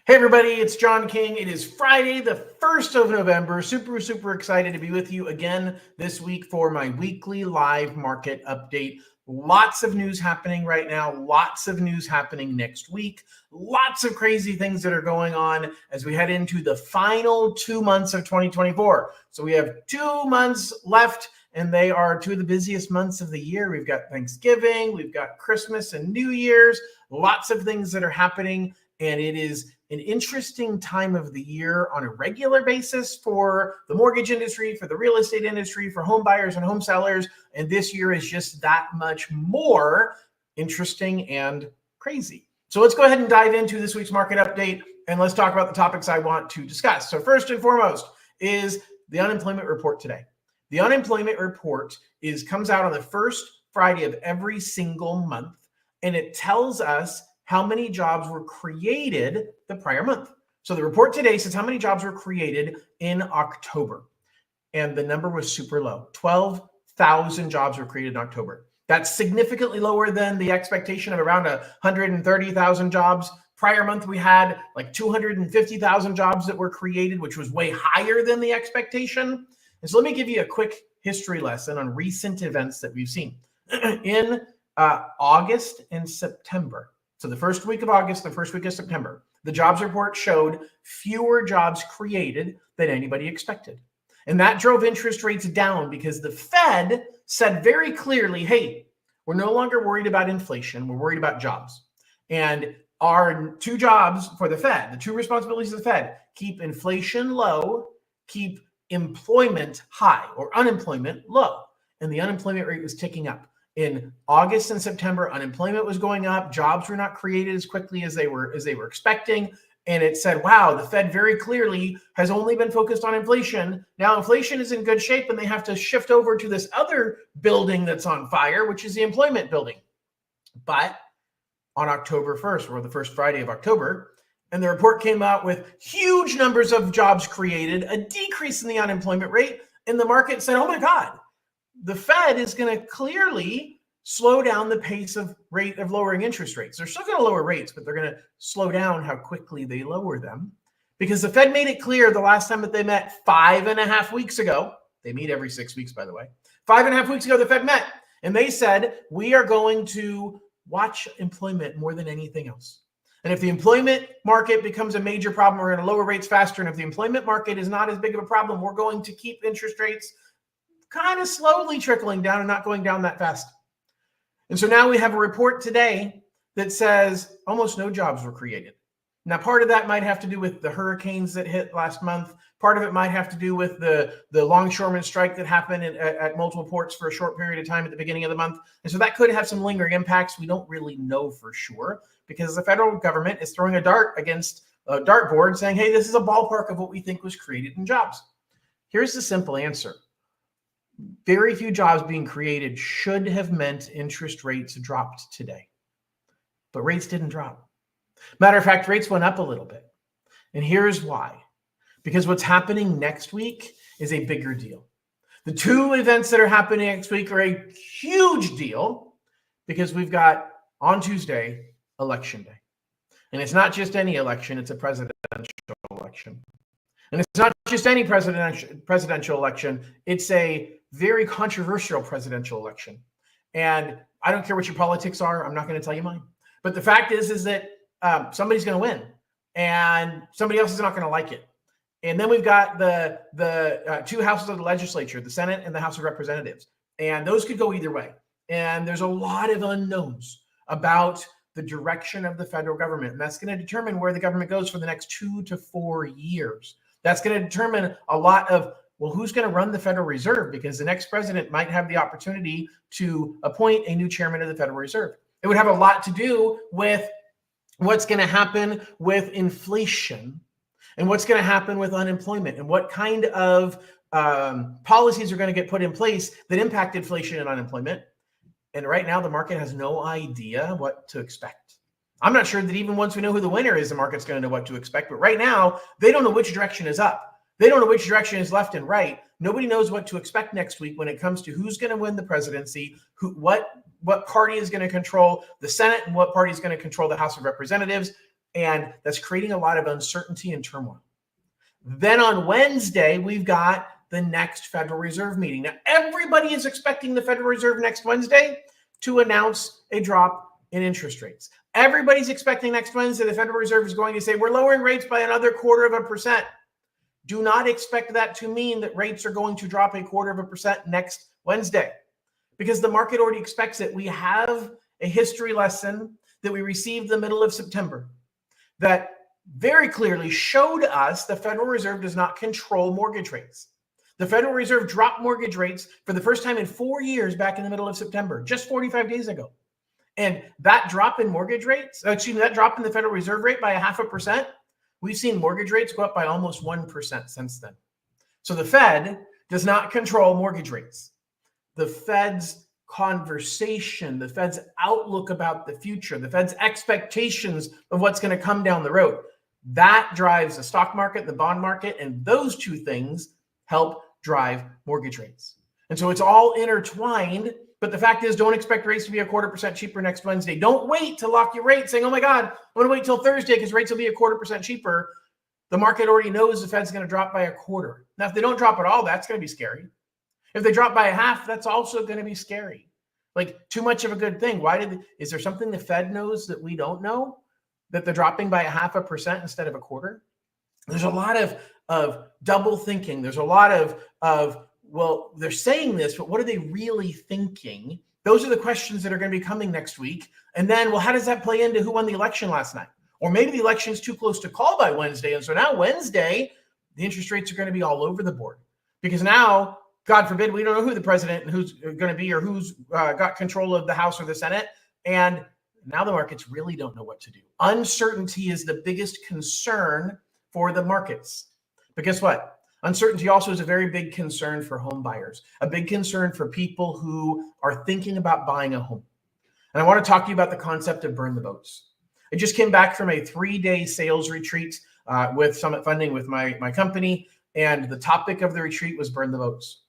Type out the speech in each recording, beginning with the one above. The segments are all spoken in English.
Hey everybody, it's John King. It is Friday, the 1st of November. Super excited to be with you again this week for my weekly live market update. Lots of news happening right now, lots of news happening next week, lots of crazy things that are going on as we head into the final 2 months of 2024. So we have 2 months left, and they are two of the busiest months of the year. We've got Thanksgiving, we've got Christmas and New Year's, lots of things that are happening, and it is an interesting time of the year on a regular basis for the mortgage industry, for the real estate industry, for home buyers and home sellers. And this year is just that much more interesting and crazy. So let's go ahead and dive into this week's market update, and let's talk about the topics I want to discuss. So first and foremost is the unemployment report today. The unemployment report comes out on the first Friday of every single month, and it tells us how many jobs were created the prior month. So the report today says how many jobs were created in October. And the number was super low. 12,000 jobs were created in October. That's significantly lower than the expectation of around 130,000 jobs. Prior month, we had like 250,000 jobs that were created, which was way higher than the expectation. And so let me give you a quick history lesson on recent events that we've seen. In August and September, so the first week of August, the first week of September, the jobs report showed fewer jobs created than anybody expected. And that drove interest rates down because the Fed said very clearly, hey, we're no longer worried about inflation, we're worried about jobs. And our two jobs for the Fed, the two responsibilities of the Fed, keep inflation low, keep employment high or unemployment low. And the unemployment rate was ticking up. In August and September, unemployment was going up. Jobs were not created as quickly as they were expecting. And it said, wow, the Fed very clearly has only been focused on inflation. Now inflation is in good shape, and they have to shift over to this other building that's on fire, which is the employment building. But on October 1st, or the first Friday of October, and the report came out with huge numbers of jobs created, a decrease in the unemployment rate, and the market said, oh my God, the Fed is going to clearly slow down the pace of rate of lowering interest rates. They're still going to lower rates, but they're going to slow down how quickly they lower them, because the Fed made it clear the last time that they met 5.5 weeks ago. They meet every 6 weeks, by the way. 5.5 weeks ago, the Fed met, and they said, we are going to watch employment more than anything else. And if the employment market becomes a major problem, we're going to lower rates faster. And if the employment market is not as big of a problem, we're going to keep interest rates kind of slowly trickling down and not going down that fast. And so now we have a report today that says almost no jobs were created. Now, part of that might have to do with the hurricanes that hit last month. Part of it might have to do with the longshoreman strike that happened at multiple ports for a short period of time at the beginning of the month. And so that could have some lingering impacts. We don't really know for sure, because the federal government is throwing a dart against a dartboard saying, hey, this is a ballpark of what we think was created in jobs. Here's the simple answer. Very few jobs being created should have meant interest rates dropped today. But rates didn't drop. Matter of fact, rates went up a little bit. And here's why. Because what's happening next week is a bigger deal. The two events that are happening next week are a huge deal, because we've got on Tuesday, Election Day. And it's not just any election, it's a presidential election. And it's not just any presidential election, it's a very controversial presidential election. And I don't care what your politics are, I'm not going to tell you mine. But the fact is that somebody's going to win, and somebody else is not going to like it. And then we've got the two houses of the legislature, the Senate and the House of Representatives. And those could go either way. And there's a lot of unknowns about the direction of the federal government. And that's going to determine where the government goes for the next 2 to 4 years. That's going to determine a lot of, well, who's going to run the Federal Reserve? Because the next president might have the opportunity to appoint a new chairman of the Federal Reserve. It would have a lot to do with what's going to happen with inflation and what's going to happen with unemployment and what kind of policies are going to get put in place that impact inflation and unemployment. And right now, the market has no idea what to expect. I'm not sure that even once we know who the winner is, the market's going to know what to expect. But right now, they don't know which direction is up. They don't know which direction is left and right. Nobody knows what to expect next week when it comes to who's going to win the presidency, what party is going to control the Senate, and what party is going to control the House of Representatives. And that's creating a lot of uncertainty and turmoil. Then on Wednesday, we've got the next Federal Reserve meeting. Now, everybody is expecting the Federal Reserve next Wednesday to announce a drop in interest rates. Everybody's expecting next Wednesday the Federal Reserve is going to say, we're lowering rates by another 0.25%. Do not expect that to mean that rates are going to drop 0.25% next Wednesday, because the market already expects it. We have a history lesson that we received in the middle of September that very clearly showed us the Federal Reserve does not control mortgage rates. The Federal Reserve dropped mortgage rates for the first time in 4 years back in the middle of September, just 45 days ago. And that drop in mortgage rates, that drop in the Federal Reserve rate by 0.5%, we've seen mortgage rates go up by almost 1% since then. So the Fed does not control mortgage rates. The Fed's conversation, the Fed's outlook about the future, the Fed's expectations of what's going to come down the road, that drives the stock market, the bond market, and those two things help drive mortgage rates. And so it's all intertwined. But the fact is, don't expect rates to be 0.25% cheaper next Wednesday. Don't wait to lock your rate saying, oh my God, I'm going to wait till Thursday because rates will be 0.25% cheaper. The market already knows the Fed's going to drop by 0.25. Now, if they don't drop at all, that's going to be scary. If they drop by 0.5, that's also going to be scary. Like, too much of a good thing. Is there something the Fed knows that we don't know? That they're dropping by 0.5% instead of 0.25? There's a lot of double thinking. There's a lot of well, they're saying this, but what are they really thinking? Those are the questions that are going to be coming next week. And then, well, how does that play into who won the election last night? Or maybe the election's too close to call by Wednesday. And so now Wednesday, the interest rates are going to be all over the board. Because now, God forbid, we don't know who the president and who's going to be or who's got control of the House or the Senate. And now the markets really don't know what to do. Uncertainty is the biggest concern for the markets. But guess what? Uncertainty also is a very big concern for home buyers, a big concern for people who are thinking about buying a home. And I want to talk to you about the concept of burn the boats. I just came back from a 3-day sales retreat with Summit Funding with my company, and the topic of the retreat was burn the boats.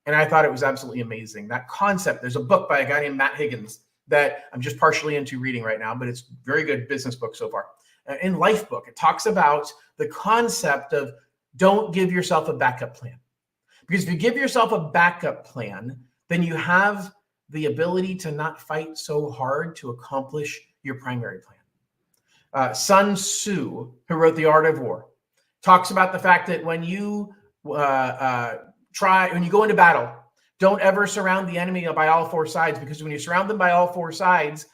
And I thought it was absolutely amazing. That concept, there's a book by a guy named Matt Higgins that I'm just partially into reading right now, but it's a very good business book so far. In Life book, it talks about the concept of don't give yourself a backup plan. Because if you give yourself a backup plan, then you have the ability to not fight so hard to accomplish your primary plan. Sun Tzu, who wrote The Art of War, talks about the fact that when you when you go into battle, don't ever surround the enemy by all 4 sides, because when you surround them by all 4 sides,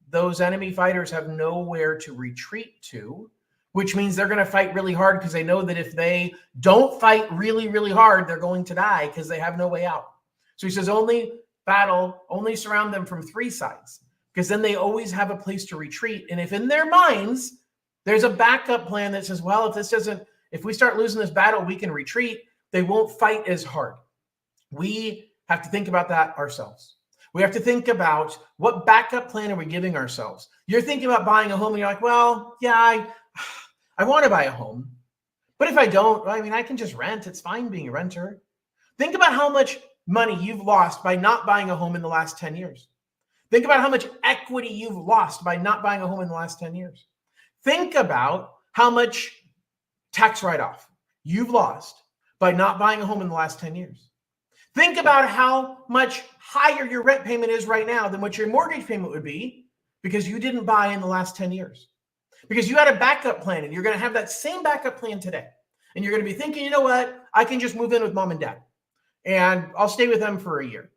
those enemy fighters have nowhere to retreat to, which means they're going to fight really hard because they know that if they don't fight really, really hard, they're going to die because they have no way out. So he says only surround them from 3 sides, because then they always have a place to retreat. And if in their minds, there's a backup plan that says, well, if we start losing this battle, we can retreat, they won't fight as hard. We have to think about that ourselves. We have to think about what backup plan are we giving ourselves. You're thinking about buying a home and you're like, well, yeah, I want to buy a home, but if I don't, I can just rent. It's fine being a renter. Think about how much money you've lost by not buying a home in the last 10 years. Think about how much equity you've lost by not buying a home in the last 10 years. Think about how much tax write-off you've lost by not buying a home in the last 10 years. Think about how much higher your rent payment is right now than what your mortgage payment would be because you didn't buy in the last 10 years. Because you had a backup plan, and you're going to have that same backup plan today. And you're going to be thinking, you know what? I can just move in with mom and dad, and I'll stay with them for a year.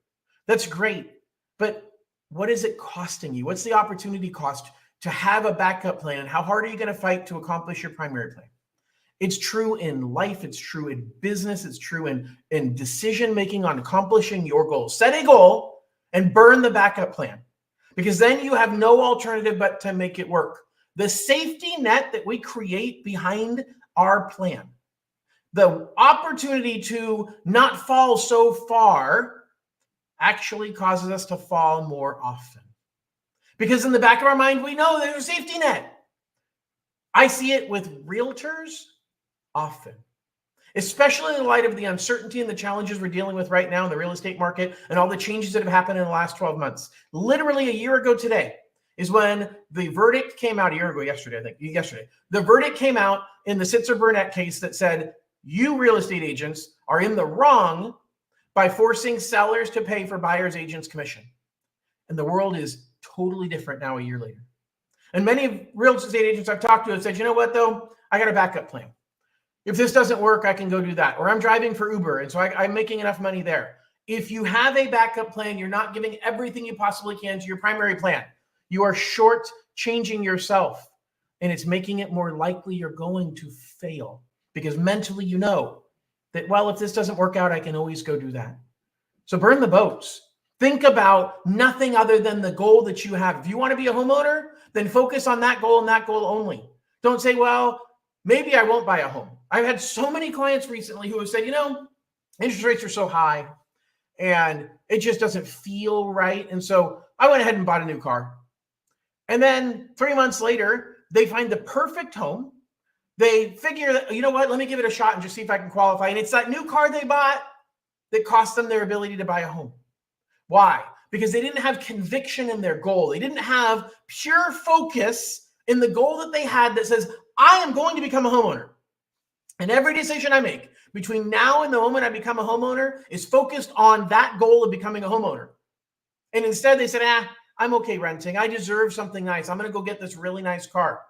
That's great. But what is it costing you? What's the opportunity cost to have a backup plan? And how hard are you going to fight to accomplish your primary plan? It's true in life. It's true in business. It's true in decision-making on accomplishing your goals. Set a goal and burn the backup plan, because then you have no alternative but to make it work. The safety net that we create behind our plan, the opportunity to not fall so far, actually causes us to fall more often. Because in the back of our mind, we know there's a safety net. I see it with realtors often, especially in light of the uncertainty and the challenges we're dealing with right now in the real estate market and all the changes that have happened in the last 12 months. Literally a year ago today, is when the verdict came out a year ago, yesterday. The verdict came out in the Sitzer-Burnett case that said, you real estate agents are in the wrong by forcing sellers to pay for buyer's agent's commission. And the world is totally different now a year later. And many real estate agents I've talked to have said, you know what, though? I got a backup plan. If this doesn't work, I can go do that. Or I'm driving for Uber, and so I'm making enough money there. If you have a backup plan, you're not giving everything you possibly can to your primary plan. You are short-changing yourself, and it's making it more likely you're going to fail. Because mentally you know that, well, if this doesn't work out, I can always go do that. So burn the boats. Think about nothing other than the goal that you have. If you want to be a homeowner, then focus on that goal and that goal only. Don't say, well, maybe I won't buy a home. I've had so many clients recently who have said, you know, interest rates are so high and it just doesn't feel right. And so I went ahead and bought a new car. And then 3 months later, they find the perfect home. They figure that, you know what, let me give it a shot and just see if I can qualify. And it's that new car they bought that cost them their ability to buy a home. Why? Because they didn't have conviction in their goal. They didn't have pure focus in the goal that they had that says, I am going to become a homeowner. And every decision I make between now and the moment I become a homeowner is focused on that goal of becoming a homeowner. And instead they said, I'm okay renting. I deserve something nice. I'm going to go get this really nice car.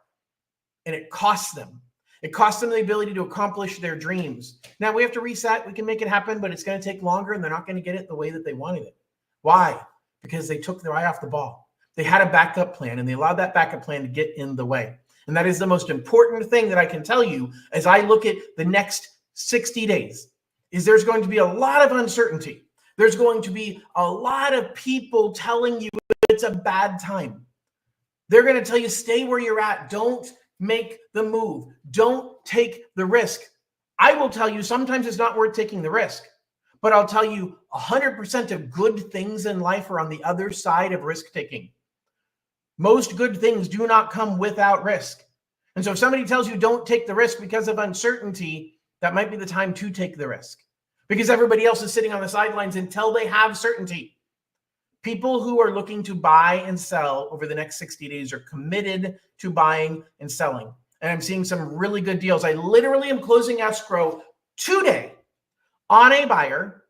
And it costs them. It costs them the ability to accomplish their dreams. Now we have to reset. We can make it happen, but it's going to take longer and they're not going to get it the way that they wanted it. Why? Because they took their eye off the ball. They had a backup plan and they allowed that backup plan to get in the way. And that is the most important thing that I can tell you as I look at the next 60 days is there's going to be a lot of uncertainty. There's going to be a lot of people telling you it's a bad time. They're going to tell you, stay where you're at. Don't make the move. Don't take the risk. I will tell you, sometimes it's not worth taking the risk, but I'll tell you 100% of good things in life are on the other side of risk taking. Most good things do not come without risk. And so if somebody tells you don't take the risk because of uncertainty, that might be the time to take the risk because everybody else is sitting on the sidelines until they have certainty. People who are looking to buy and sell over the next 60 days are committed to buying and selling. And I'm seeing some really good deals. I literally am closing escrow today on a buyer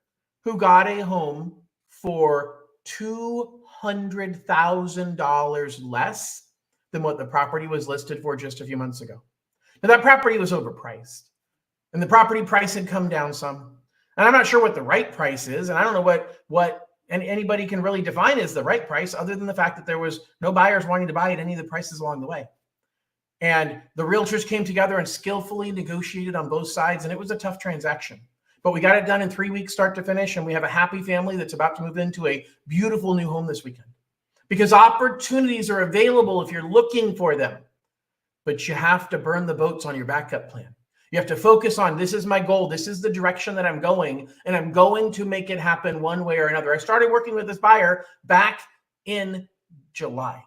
who got a home for $200,000 less than what the property was listed for just a few months ago. Now that property was overpriced and the property price had come down some. And I'm not sure what the right price is. And I don't know what anybody can really define as the right price other than the fact that there was no buyers wanting to buy at any of the prices along the way. And the realtors came together and skillfully negotiated on both sides. And it was a tough transaction. But we got it done in 3 weeks, start to finish, and we have a happy family that's about to move into a beautiful new home this weekend. Because opportunities are available if you're looking for them, but you have to burn the boats on your backup plan. You have to focus on, this is my goal, this is the direction that I'm going, and I'm going to make it happen one way or another. I started working with this buyer back in July,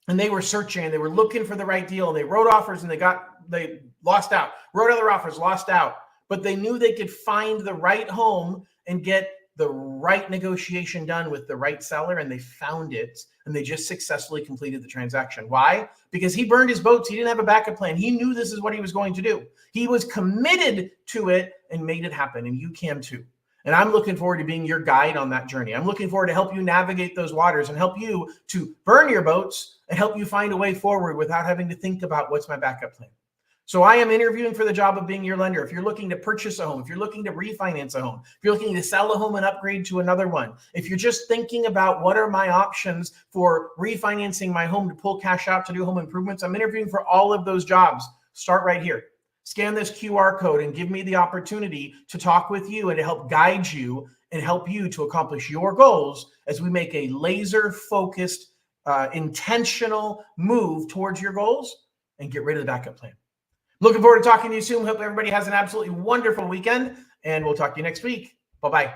and they were searching, and they were looking for the right deal. They wrote offers, and they lost out, wrote other offers, lost out. But they knew they could find the right home and get the right negotiation done with the right seller, and they found it, and they just successfully completed the transaction. Why? Because he burned his boats. He didn't have a backup plan. He knew this is what he was going to do. He was committed to it and made it happen, and you can too. And I'm looking forward to being your guide on that journey. I'm looking forward to help you navigate those waters and help you to burn your boats and help you find a way forward without having to think about what's my backup plan. So I am interviewing for the job of being your lender. If you're looking to purchase a home, if you're looking to refinance a home, if you're looking to sell a home and upgrade to another one, if you're just thinking about what are my options for refinancing my home to pull cash out to do home improvements, I'm interviewing for all of those jobs. Start right here. Scan this QR code and give me the opportunity to talk with you and to help guide you and help you to accomplish your goals as we make a laser-focused, intentional move towards your goals and get rid of the backup plan. Looking forward to talking to you soon. Hope everybody has an absolutely wonderful weekend, and we'll talk to you next week. Bye-bye.